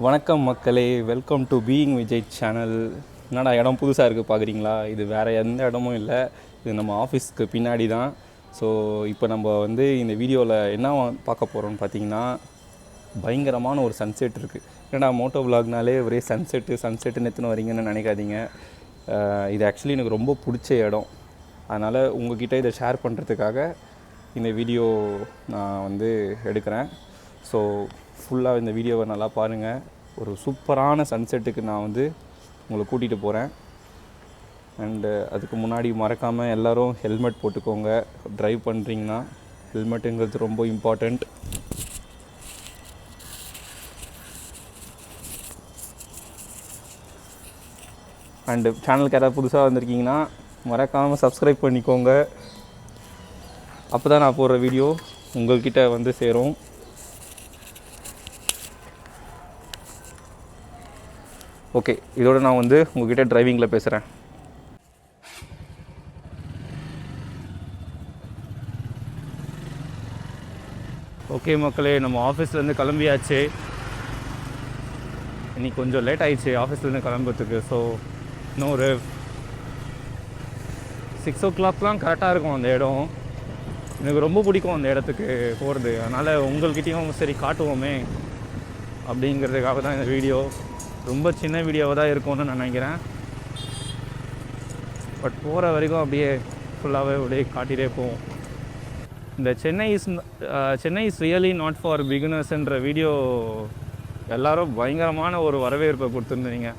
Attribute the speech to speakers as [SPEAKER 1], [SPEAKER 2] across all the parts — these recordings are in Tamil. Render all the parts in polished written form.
[SPEAKER 1] வணக்கம் மக்களே, welcome to being Vijay channel. என்னடா இடம் புதுசாக இருக்குது பார்க்குறீங்களா? இது வேறு எந்த இடமும் இல்லை, இது நம்ம ஆஃபீஸ்க்கு பின்னாடி தான். ஸோ இப்போ நம்ம இந்த வீடியோவில் என்ன பார்க்க போகிறோம்னு பார்த்தீங்கன்னா, பயங்கரமான ஒரு சன்செட் இருக்குது. ஏன்னா மோட்டோ விலாக்னாலே ஒரே சன்செட்டுன்னு எத்தனை வரீங்கன்னு நினைக்காதீங்க. இது ஆக்சுவலி எனக்கு ரொம்ப பிடிச்ச இடம். அதனால் உங்கள்கிட்ட இதை ஷேர் பண்ணுறதுக்காக இந்த வீடியோ நான் எடுக்கிறேன். ஸோ ஃபுல்லாக இந்த வீடியோவை நல்லா பாருங்கள். ஒரு சூப்பரான சன்செட்டுக்கு நான் உங்களை கூட்டிகிட்டு போகிறேன். அண்டு அதுக்கு முன்னாடி மறக்காமல் எல்லோரும் ஹெல்மெட் போட்டுக்கோங்க. ட்ரைவ் பண்ணுறீங்கன்னா ஹெல்மெட்டுங்கிறது ரொம்ப இம்பார்ட்டண்ட். அண்டு சேனலுக்கு யாராவது புதுசாக வந்திருக்கீங்கன்னா மறக்காமல் சப்ஸ்கிரைப் பண்ணிக்கோங்க. அப்போ தான் நான் போடுற வீடியோ உங்கள்கிட்ட சேரும். ஓகே, இதோடு நான் உங்கள்கிட்ட டிரைவிங்கில் பேசுகிறேன். ஓகே மக்களே, நம்ம ஆஃபீஸ்லேருந்து கிளம்பியாச்சு. இன்றைக்கி கொஞ்சம் லேட் ஆகிடுச்சு ஆஃபீஸ்லேருந்து கிளம்புறதுக்கு. ஸோ இன்னும் ஒரு 6 o'clock கரெக்டாக இருக்கும் அந்த இடம். எனக்கு ரொம்ப பிடிக்கும் அந்த இடத்துக்கு போகிறது. அதனால் உங்கள்கிட்டையும் சரி காட்டுவோமே அப்படிங்கிறதுக்காக தான் இந்த வீடியோ. ரொம்ப சின்ன வீடியோவாக தான் இருக்கும்னு நான் நினைக்கிறேன். பட் போகிற வரைக்கும் அப்படியே ஃபுல்லாகவே அப்படியே காட்டிகிட்டே போவோம். இந்த Chennai is really not for பிகினர்ஸ்ன்ற வீடியோ எல்லோரும் பயங்கரமான ஒரு வரவேற்பை கொடுத்துருந்தீங்க.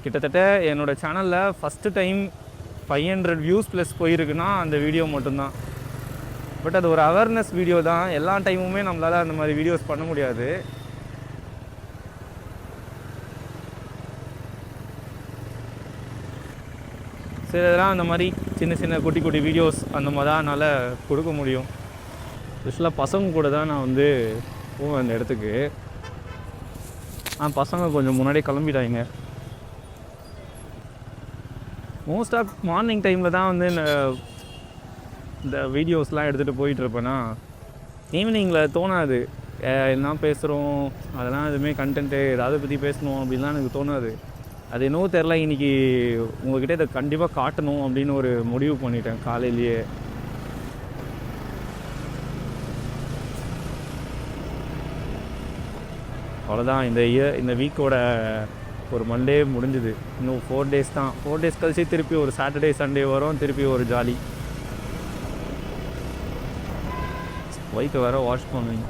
[SPEAKER 1] கிட்டத்தட்ட என்னோடய சேனலில் ஃபஸ்ட்டு டைம் 500 வியூஸ் ப்ளஸ் போயிருக்குன்னா அந்த வீடியோ மட்டும்தான். பட் அது ஒரு அவேர்னஸ் வீடியோ தான். எல்லா டைமுமே நம்மளால் அந்த மாதிரி வீடியோஸ் பண்ண முடியாது. சரி, இதெல்லாம் அந்த மாதிரி சின்ன சின்ன குட்டி குட்டி வீடியோஸ் அந்த மாதிரி தான் என்னால் கொடுக்க முடியும். ஸ்பெஷலாக பசங்க கூட தான் நான் போவேன் அந்த இடத்துக்கு. பசங்க கொஞ்சம் முன்னாடியே கிளம்பிட்டாங்க. மோஸ்ட் ஆஃப் மார்னிங் டைமில் தான் இந்த வீடியோஸ்லாம் எடுத்துகிட்டு போயிட்டுருப்பேன்னா, ஈவினிங்கில் தோணாது. என்ன பேசுகிறோம் அதெல்லாம் எதுவுமே கண்டென்ட்டு ஏதாவது பற்றி பேசணும் அப்படின்லாம் எனக்கு தோணாது. அது என்னவோ தெரில, இன்றைக்கி உங்கள்கிட்ட இதை கண்டிப்பாக காட்டணும் அப்படின்னு ஒரு முடிவு பண்ணிட்டேன் காலையிலேயே. அவ்வளோதான், இந்த வீக்கோட ஒரு மண்டே முடிஞ்சுது. இன்னும் 4 days தான். 4 days கழிச்சு திருப்பி ஒரு சாட்டர்டே சண்டே வரும். திருப்பி ஒரு ஜாலி. பைக்கை வேறு வாஷ் பண்ணுவீங்க.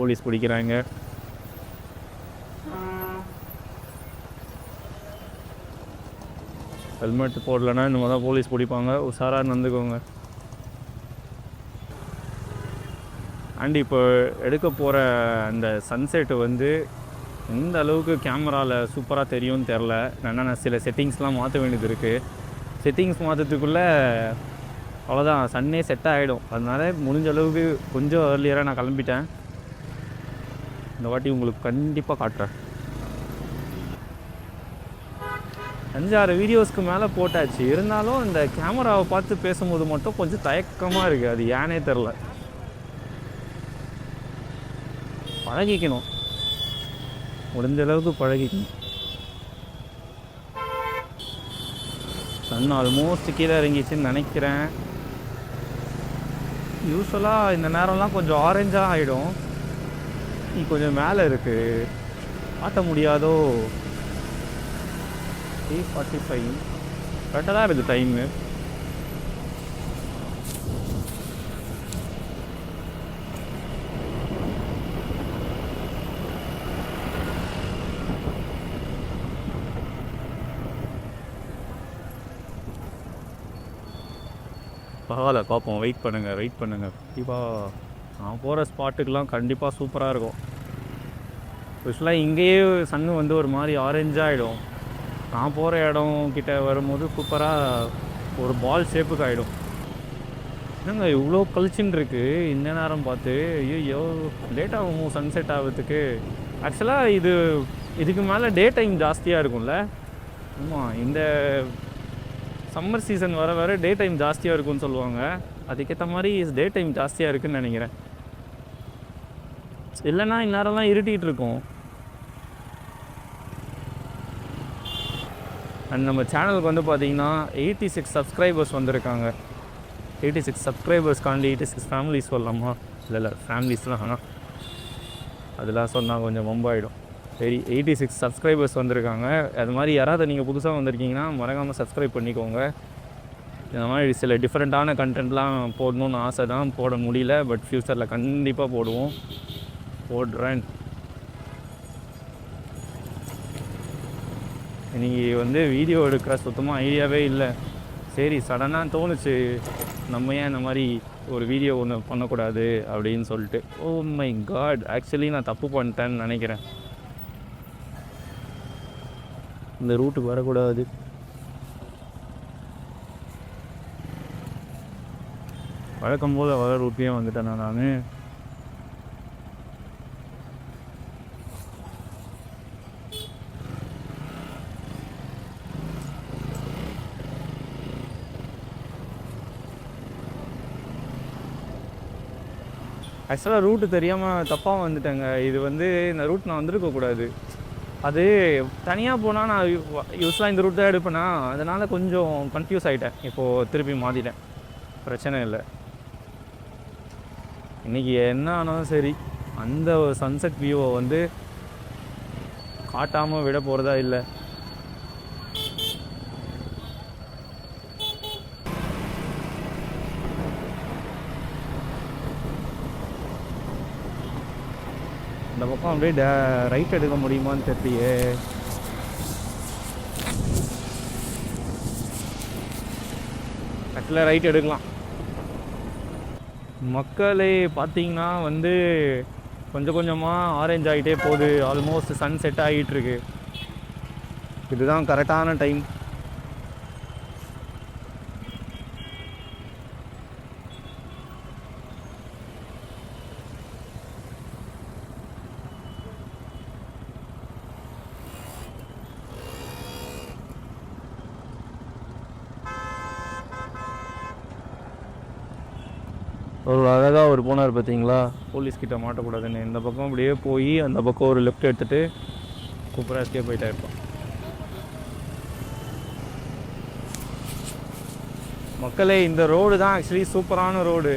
[SPEAKER 1] போலீஸ் பிடிக்கிறாங்க. ஹெல்மெட் போடலைன்னா இந்த மாதிரி தான் போலீஸ் பிடிப்பாங்க. உஷாராக நடந்துக்கோங்க. அண்ட் இப்போ எடுக்க போகிற அந்த சன்செட்டு எந்த அளவுக்கு கேமராவில் சூப்பராக தெரியும்னு தெரில. நான் சில செட்டிங்ஸ்லாம் மாற்ற வேண்டியது இருக்குது. செட்டிங்ஸ் மாற்றத்துக்குள்ளே அவ்வளோதான், சன்னே செட் ஆகிடும். அதனால் முடிஞ்ச அளவுக்கு கொஞ்சம் ஏர்லியராக நான் கிளம்பிட்டேன். இந்த வாட்டி உங்களுக்கு கண்டிப்பாக காட்டுறேன். 5-6 வீடியோஸ்க்கு மேலே போட்டாச்சு. இருந்தாலும் இந்த கேமராவை பார்த்து பேசும்போது மட்டும் கொஞ்சம் தயக்கமாக இருக்குது. அது ஏனே தெரில. பழகிக்கணும், முடிஞ்ச அளவுக்கு பழகிக்கணும். சன் ஆல்மோஸ்ட் கீழே இறங்கிச்சுன்னு நினைக்கிறேன். யூஸ்வலாக இந்த நேரம்லாம் கொஞ்சம் ஆரஞ்சாக ஆகிடும். நீ கொஞ்சம் மேலே இருக்குது, காட்ட முடியாதோ. 8:45 கரெக்டாக தான் இருக்குது டைமு. பரவாயில்ல, பார்ப்போம். வெயிட் பண்ணுங்கள். கண்டிப்பாக நான் போகிற ஸ்பாட்டுக்கெலாம் கண்டிப்பாக சூப்பராக இருக்கும். ஸ்பெஷலாக இங்கேயே சன்னு ஒரு மாதிரி ஆரஞ்சாகிடும். நான் போகிற இடம் கிட்டே வரும்போது சூப்பராக ஒரு பால் ஷேப்புக்கு ஆகிடும். என்னங்க இவ்வளோ கழிச்சுன்னு இருக்குது இந்த நேரம் பார்த்து? ஐயோ, லேட் ஆகும் சன்செட் ஆகிறதுக்கு. ஆக்சுவலாக இதுக்கு மேலே டே டைம் ஜாஸ்தியாக இருக்கும்ல.
[SPEAKER 2] ஆமாம், இந்த சம்மர் சீசன் வர வர டே டைம் ஜாஸ்தியாக இருக்குன்னு சொல்லுவாங்க. அதுக்கேற்ற மாதிரி டே டைம் ஜாஸ்தியாக இருக்குதுன்னு நினைக்கிறேன். இல்லைன்னா இந்நேரம்லாம் இருட்டிகிட்டு இருக்கும். அண்ட் நம்ம சேனலுக்கு வந்து பார்த்திங்கன்னா 86 சப்ஸ்கிரைபர்ஸ் வந்திருக்காங்க. 86 சப்ஸ்கிரைபர்ஸ்க்காண்டி 86 ஃபேமிலிஸ் சொல்லலாமா? இல்லை ஃபேமிலிஸ்லாம் ஆனால் அதெல்லாம் சொன்னால் கொஞ்சம் வம்பாயிடும். சரி, 86 சப்ஸ்கிரைபர்ஸ் வந்திருக்காங்க. அது மாதிரி யாராவது நீங்கள் புதுசாக வந்திருக்கீங்கன்னா மறக்காமல் சப்ஸ்கிரைப் பண்ணிக்கோங்க. இந்த மாதிரி சில டிஃப்ரெண்ட்டான கண்டென்ட்லாம் போடணுன்னு ஆசை தான், போட முடியல. பட் ஃப்யூச்சரில் கண்டிப்பாக போடுறேன். இன்றைக்கி வந்து வீடியோ எடுக்கிற சுத்தமாக ஐடியாவே இல்லை. சரி, சடனாக தோணுச்சு நம்ம ஏன் இந்த மாதிரி ஒரு வீடியோ ஒன்று பண்ணக்கூடாது அப்படின்னு சொல்லிட்டு. ஓ மை காட், ஆக்சுவலி நான் தப்பு பண்ணிட்டேன்னு நினைக்கிறேன். இந்த ரூட்டுக்கு வரக்கூடாது. வழக்கம் போல் வர ரூட்லேயே வந்துட்டேன் நான். ஆக்சுவலாக ரூட்டு தெரியாமல் தப்பாக வந்துட்டேங்க. இது வந்து இந்த ரூட் நான் வந்திருக்கக்கூடாது. அது தனியாக போனால் நான் யூஸ்வலாக இந்த ரூட் தான் எடுப்பேனா, அதனால் கொஞ்சம் கன்ஃபியூஸ் ஆகிட்டேன். இப்போது திருப்பி மாற்றிட்டேன், பிரச்சனை இல்லை. இன்றைக்கி என்ன ஆனாலும் சரி, அந்த சன்செட் வியூவை வந்து காட்டாமல் விட போகிறதா இல்லை. இந்த பக்கம் அப்படியே ரைட் எடுக்க முடியுமான்னு தெரியலையே. ஆக்சுவலாக ரைட் எடுக்கலாம். மக்களே பார்த்தீங்கன்னா வந்து கொஞ்சம் கொஞ்சமாக ஆரேஞ்ச் ஆகிட்டே போகுது. ஆல்மோஸ்ட் சன் செட் ஆகிட்டுருக்கு. இதுதான் கரெக்டான டைம். ஒரு அழகாக ஒரு போனார் பார்த்தீங்களா, போலீஸ்கிட்ட மாட்டக்கூடாதுன்னு. இந்த பக்கம் அப்படியே போய் அந்த பக்கம் ஒரு லெஃப்ட் எடுத்துகிட்டு சூப்பராக எஸ்கேப் போயிட்டே இருப்பான். மக்களே, இந்த ரோடு தான் ஆக்சுவலி சூப்பரான ரோடு.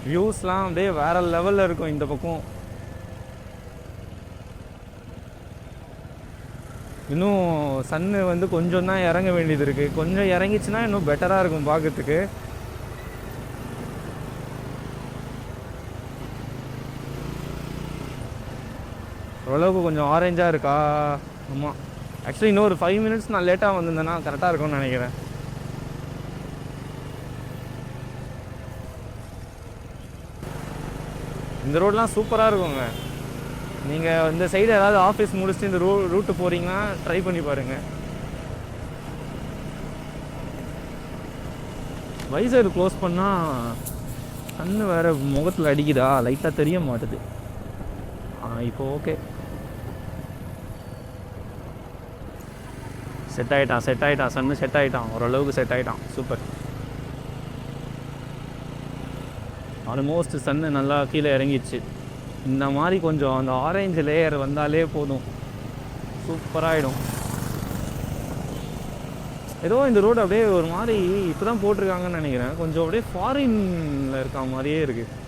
[SPEAKER 2] வியூஸ்லாம் அப்படியே வேறு லெவலில் இருக்கும் இந்த பக்கம். இன்னும் சன்னு வந்து கொஞ்சம் தான் இறங்க வேண்டியது இருக்குது. கொஞ்சம் இறங்கிச்சுன்னா இன்னும் பெட்டராக இருக்கும் பார்க்கறதுக்கு. ஓரளவுக்கு கொஞ்சம் ஆரேஞ்சாக இருக்கா? ஆமாம், ஆக்சுவலி இன்னும் ஒரு 5 மினிட்ஸ் நான் லேட்டாக வந்திருந்தேன்னா கரெக்டாக இருக்கும்னு நினைக்கிறேன். இந்த ரோடெலாம் சூப்பராக இருக்குங்க. நீங்கள் இந்த சைடு ஏதாவது ஆஃபீஸ் முடிச்சுட்டு இந்த ரூட்டு போகிறீங்கன்னா ட்ரை பண்ணி பாருங்கள். வைசர் க்ளோஸ் பண்ணால் கண்ணு வேறு முகத்தில் அடிக்குதா, லைட்டாக தெரிய மாட்டுது. இப்போ ஓகே, செட் ஆகிட்டான் சன்னு செட் ஆகிட்டான், ஓரளவுக்கு செட் ஆகிட்டான். சூப்பர். ஆல்மோஸ்ட் சன்னு நல்லா கீழே இறங்கிடுச்சு. இந்த மாதிரி கொஞ்சம் அந்த ஆரஞ்சு லேயர் வந்தாலே போதும், சூப்பராகிடும். ஏதோ இந்த ரோடு அப்படியே ஒரு மாதிரி இப்போ தான் போட்டிருக்காங்கன்னு நினைக்கிறேன். கொஞ்சம் அப்படியே ஃபாரினில் இருக்க மாதிரியே இருக்குது.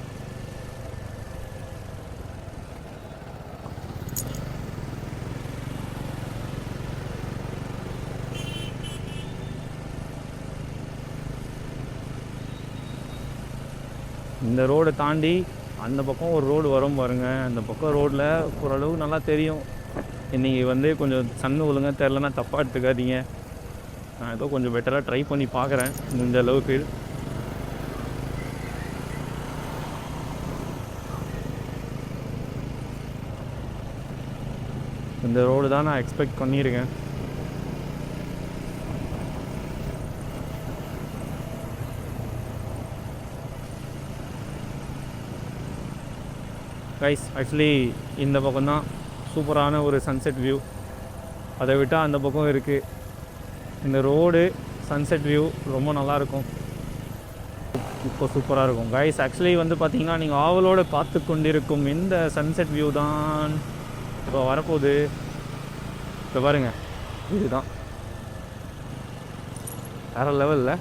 [SPEAKER 2] இந்த ரோடை தாண்டி அந்த பக்கம் ஒரு ரோடு வரும் பாருங்கள். அந்த பக்கம் ரோட்டில் ஓரளவுக்கு நல்லா தெரியும். இன்றைக்கி வந்து கொஞ்சம் சன்னு ஒழுங்காக தெரிலனா தப்பாக எடுத்துக்காதீங்க. நான் ஏதோ கொஞ்சம் பெட்டராக ட்ரை பண்ணி பார்க்குறேன் இந்த அளவுக்கு. இந்த ரோடு தான் நான் எக்ஸ்பெக்ட் பண்ணியிருக்கேன். கைஸ், ஆக்சுவலி இந்த பக்கம் தான் சூப்பரான ஒரு சன்செட் வியூ. அதை விட்டால் அந்த பக்கம் இருக்குது. இந்த ரோடு சன்செட் வியூ ரொம்ப நல்லாயிருக்கும். இப்போ சூப்பராக இருக்கும் கைஸ். ஆக்சுவலி வந்து பார்த்திங்கன்னா நீங்கள் ஆவலோடு பார்த்து கொண்டிருக்கும் இந்த சன்செட் வியூ தான் இப்போ வரப்போகுது. இப்போ பாருங்கள், இதுதான் வேறு லெவலில்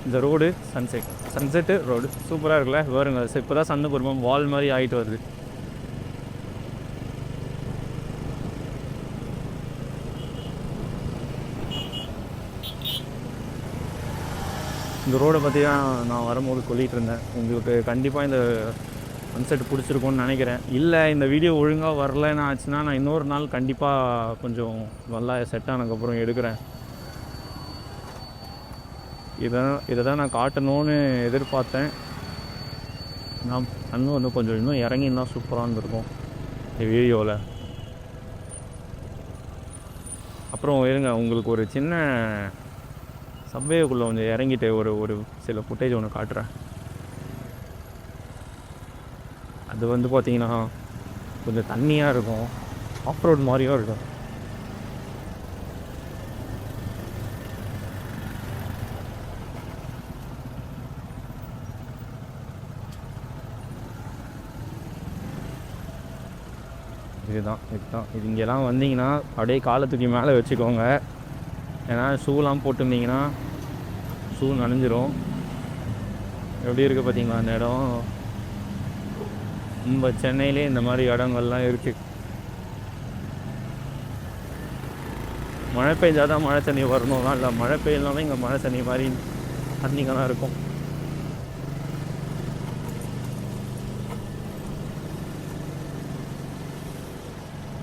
[SPEAKER 2] இந்த ரோடு சன்செட்டு ரோடு சூப்பராக இருக்குல்ல. பாருங்க, இப்போ தான் சன்னு குடும்பம் வால் மாதிரி ஆகிட்டு வருது. இந்த ரோடை பற்றி தான் நான் வரும்போது சொல்லிகிட்டு இருந்தேன். உங்களுக்கு கண்டிப்பாக இந்த சன்செட் பிடிச்சிருக்கும்னு நினைக்கிறேன். இல்லை இந்த வீடியோ ஒழுங்காக வரலன்னு ஆச்சுன்னா நான் இன்னொரு நாள் கண்டிப்பாக கொஞ்சம் நல்லா செட் ஆனதுக்கப்புறம் எடுக்கிறேன். இதை தான் நான் காட்டணும்னு எதிர்பார்த்தேன். நான் இன்னும் வந்து கொஞ்சம் இன்னும் இறங்கினா சூப்பராக இருந்திருக்கும் இந்த வீடியோவில். அப்புறம் இருங்க, உங்களுக்கு ஒரு சின்ன சப்வேக்குள்ளே கொஞ்சம் இறங்கிட்டு ஒரு சில ஃபுட்டேஜ் ஒன்று காட்டுறேன். அது வந்து பார்த்திங்கன்னா கொஞ்சம் தண்ணியாக இருக்கும், ஆஃப் ரோட் மாதிரியும் இருக்கும். இதுதான் இது இங்கெல்லாம் வந்தீங்கன்னா அப்படியே காலத்துக்கு மேலே வச்சுக்கோங்க. ஏன்னா ஷூலாம் போட்டிருந்தீங்கன்னா ஷூ நனைஞ்சிரும். எப்படி இருக்குது பார்த்தீங்களா அந்த இடம்? நம்ம சென்னையிலே இந்த மாதிரி இடங்கள்லாம் இருக்குது. மழை பெய்ஞ்சாதான் மழை தண்ணி வரணும்லாம் இல்லை, மழை பெய்யலனாலும் இங்கே மழை தண்ணி மாதிரி தண்ணிங்கெல்லாம் இருக்கும்.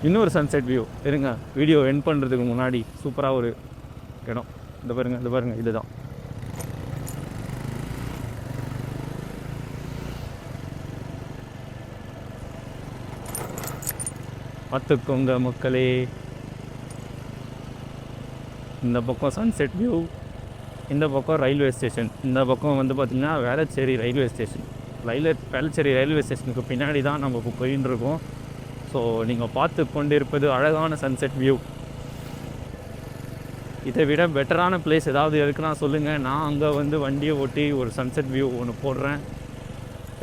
[SPEAKER 2] இன்னொரு சன்செட் வியூ இருங்க, வீடியோ எண்ட் பண்ணுறதுக்கு முன்னாடி சூப்பராக ஒரு இடம். இந்த பாருங்கள் இதுதான். பார்த்துக்கோங்க மக்களே, இந்த பக்கம் சன்செட் வியூ, இந்த பக்கம் ரயில்வே ஸ்டேஷன். இந்த பக்கம் வந்து பார்த்திங்கன்னா Velachery railway station. Velachery railway ஸ்டேஷனுக்கு பின்னாடி தான் நம்ம இப்போ போயின்னு இருக்கோம். ஸோ நீங்கள் பார்த்து கொண்டிருப்பது அழகான சன்செட் வியூ. இதை விட பெட்டரான பிளேஸ் ஏதாவது இருக்குன்னா சொல்லுங்கள். நான் அங்கே வந்து வண்டியை ஓட்டி ஒரு சன்செட் வியூ ஒன்று போடுறேன்,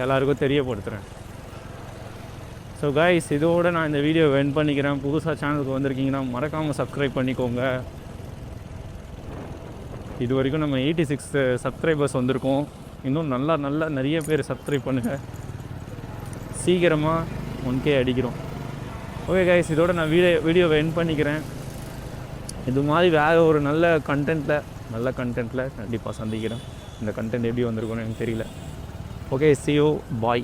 [SPEAKER 2] எல்லாருக்கும் தெரியப்படுத்துகிறேன். ஸோ கைஸ், இதோடு நான் இந்த வீடியோவை எண்ட் பண்ணிக்கிறேன். புதுசாக சேனலுக்கு வந்திருக்கீங்கன்னா மறக்காமல் சப்ஸ்கிரைப் பண்ணிக்கோங்க. இது வரைக்கும் நம்ம 86 சப்ஸ்கிரைபர்ஸ் வந்திருக்கோம். இன்னும் நல்லா நிறைய பேர் சப்ஸ்கிரைப் பண்ணுங்கள். சீக்கிரமாக 1K அடிக்கிறோம். ஓகே கைஸ், இதோட நான் வீடியோவை எண்ட் பண்ணிக்கிறேன். இது மாதிரி வேறு ஒரு நல்ல கண்டென்ட்டில் கண்டிப்பாக சந்திக்கிறேன். இந்த கண்டென்ட் எப்படி வந்திருக்குன்னு எனக்கு தெரியல. Okay, see you, bye.